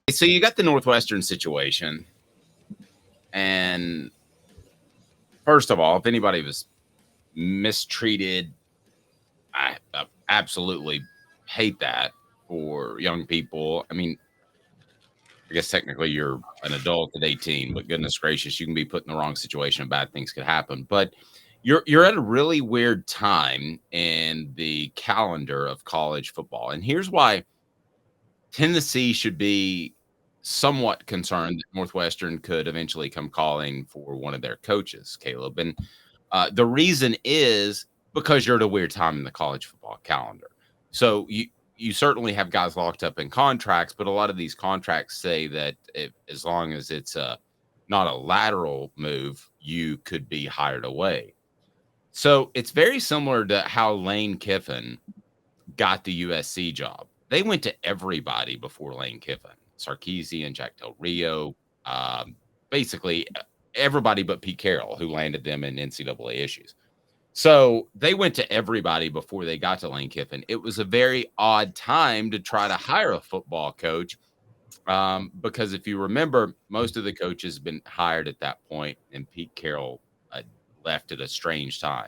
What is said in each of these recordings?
So you got the Northwestern situation, and first of all, if anybody was mistreated, I absolutely hate that for young people. I mean, I guess technically you're an adult at 18, but goodness gracious, you can be put in the wrong situation and bad things could happen. But you're at a really weird time in the calendar of college football. And here's why Tennessee should be somewhat concerned that Northwestern could eventually come calling for one of their coaches, Caleb. And the reason is because you're at a weird time in the college football calendar. So you certainly have guys locked up in contracts, but a lot of these contracts say that as long as it's not a lateral move, you could be hired away. So it's very similar to how Lane Kiffin got the USC job. They went to everybody before Lane Kiffin, Sarkisian, Jack Del Rio, basically everybody but Pete Carroll, who landed them in NCAA issues. So they went to everybody before they got to Lane Kiffin. It was a very odd time to try to hire a football coach because if you remember, most of the coaches have been hired at that point, and Pete Carroll left at a strange time.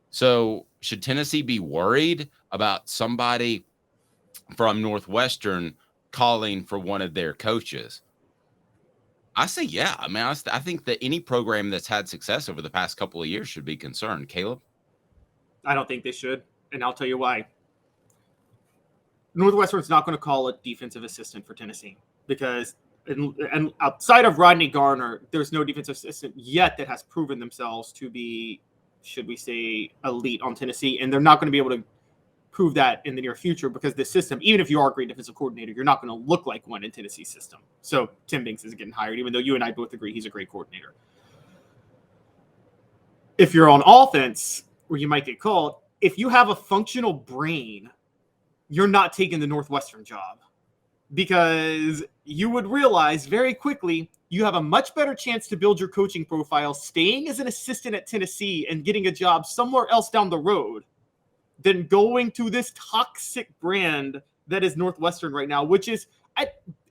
So should Tennessee be worried about somebody from Northwestern calling for one of their coaches? I say, yeah. I mean, I think that any program that's had success over the past couple of years should be concerned. Caleb? I don't think they should, and I'll tell you why. Northwestern's not going to call a defensive assistant for Tennessee because, and outside of Rodney Garner, there's no defensive assistant yet that has proven themselves to be, should we say, elite on Tennessee, and they're not going to be able to prove that in the near future because the system, even if you are a great defensive coordinator, you're not going to look like one in Tennessee's system. So Tim Banks isn't getting hired, even though you and I both agree he's a great coordinator. If you're on offense, where you might get called, if you have a functional brain, you're not taking the Northwestern job because you would realize very quickly you have a much better chance to build your coaching profile staying as an assistant at Tennessee and getting a job somewhere else down the road than going to this toxic brand that is Northwestern right now, which is,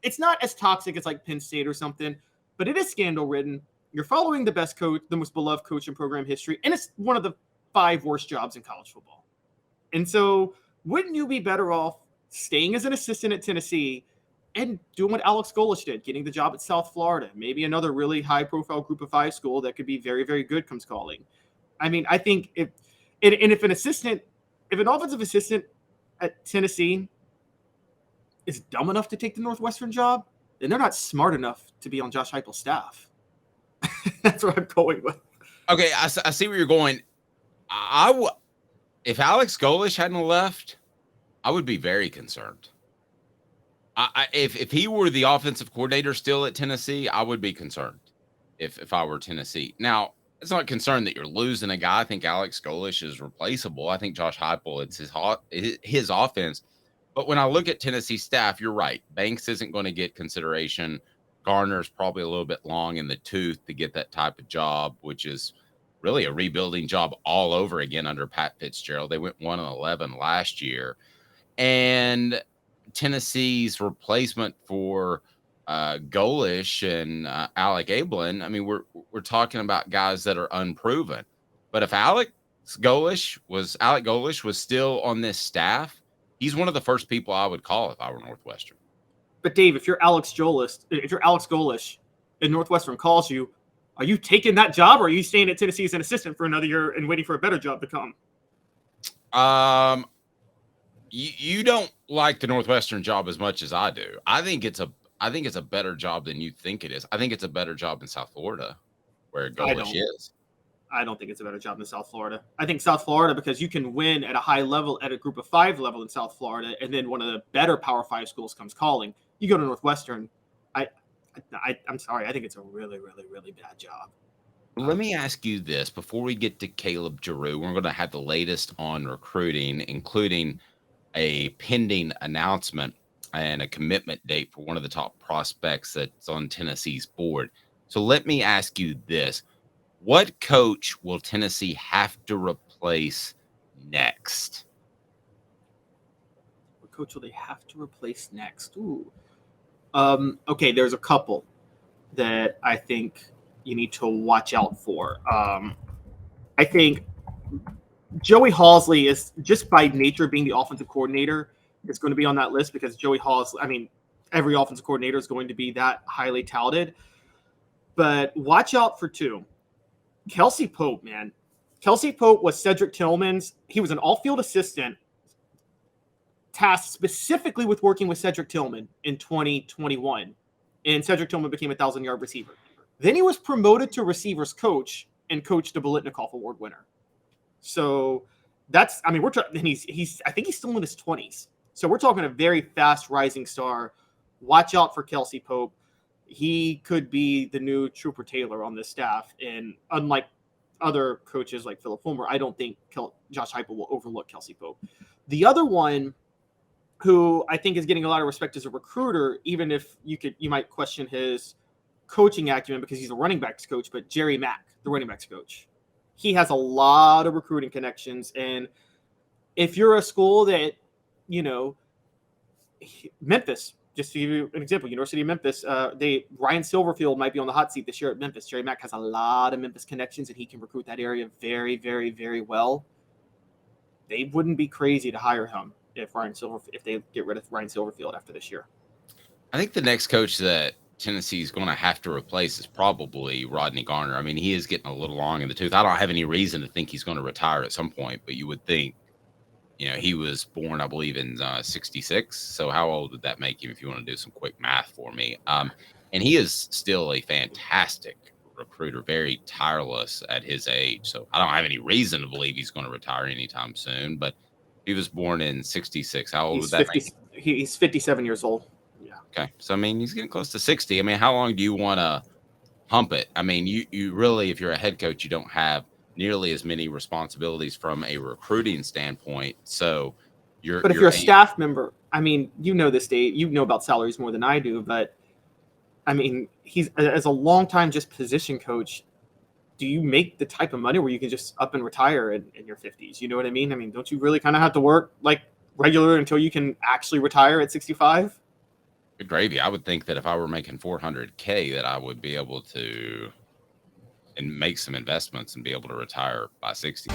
it's not as toxic as like Penn State or something, but it is scandal-ridden. You're following the best coach, the most beloved coach in program history, and it's one of the 5 worst jobs in college football. And so wouldn't you be better off staying as an assistant at Tennessee and doing what Alex Golesh did, getting the job at South Florida, maybe another really high-profile group of 5 school that could be very, very good comes calling? I mean, I think if an offensive assistant at Tennessee is dumb enough to take the Northwestern job, then they're not smart enough to be on Josh Heupel's staff. That's what I'm going with. Okay, I see where you're going. If Alex Golesh hadn't left, I would be very concerned. If he were the offensive coordinator still at Tennessee, I would be concerned if I were Tennessee. Now, it's not concerned that you're losing a guy. I think Alex Golesh is replaceable. I think Josh Heupel, it's his offense. But when I look at Tennessee staff, you're right. Banks isn't going to get consideration. Garner's probably a little bit long in the tooth to get that type of job, which is really a rebuilding job all over again under Pat Fitzgerald. They went 1-11 last year. And Tennessee's replacement for Golesh and Alec Ablin, I mean, we're talking about guys that are unproven. But if Alec Golesh was still on this staff, he's one of the first people I would call if I were Northwestern. But Dave, if you're Alex Golesh and Northwestern calls you, are you taking that job or are you staying at Tennessee as an assistant for another year and waiting for a better job to come? You don't like the Northwestern job as much as I do. I think it's a better job than you think it is. I think it's a better job in South Florida where Golesh is. I don't think it's a better job than South Florida. I think South Florida, because you can win at a high level at a group of 5 level in South Florida, and then one of the better Power 5 schools comes calling. You go to Northwestern. I'm sorry. I think it's a really, really, really bad job. Let me ask you this before we get to Caleb Giroux. We're going to have the latest on recruiting, including a pending announcement and a commitment date for one of the top prospects that's on Tennessee's board. So let me ask you this. What coach will Tennessee have to replace next? What coach will they have to replace next? Ooh. Okay, there's a couple that I think you need to watch out for. I think Joey Halsley is, just by nature being the offensive coordinator, is going to be on that list because Joey Halsley, I mean, every offensive coordinator is going to be that highly touted. But watch out for two. Kelsey Pope, man. Kelsey Pope was Cedric Tillman's. He was an all-field assistant tasked specifically with working with Cedric Tillman in 2021. And Cedric Tillman became a 1,000-yard receiver. Then he was promoted to receivers coach and coached a Biletnikoff Award winner. So that's, I mean, he's I think he's still in his 20s. So we're talking a very fast rising star. Watch out for Kelsey Pope. He could be the new Trooper Taylor on this staff. And unlike other coaches like Philip Fulmer, I don't think Josh Heupel will overlook Kelsey Pope. The other one who I think is getting a lot of respect as a recruiter, even if you might question his coaching acumen because he's a running backs coach, but Jerry Mack, the running backs coach. He has a lot of recruiting connections. And if you're a school that, Memphis, just to give you an example, University of Memphis, Ryan Silverfield might be on the hot seat this year at Memphis. Jerry Mack has a lot of Memphis connections, and he can recruit that area very, very, very well. They wouldn't be crazy to hire him if they get rid of Ryan Silverfield after this year. I think the next coach that Tennessee is going to have to replace is probably Rodney Garner. I mean, he is getting a little long in the tooth. I don't have any reason to think he's going to retire at some point, but you would think, he was born, I believe, in 66. So how old would that make him if you want to do some quick math for me? And he is still a fantastic recruiter, very tireless at his age. So I don't have any reason to believe he's going to retire anytime soon, but he was born in 66. How old would that make him? He's 57 years old. Yeah. Okay. So, I mean, he's getting close to 60. I mean, how long do you want to hump it? I mean, you really, if you're a head coach, you don't have nearly as many responsibilities from a recruiting standpoint. So But if you're a staff member, I mean, this, Dave, you know about salaries more than I do, but I mean, he's as a longtime just position coach. Do you make the type of money where you can just up and retire in your 50s? You know what I mean? I mean, don't you really kind of have to work like regular until you can actually retire at 65? Good gravy. I would think that if I were making $400K, that I would be able to and make some investments and be able to retire by 60.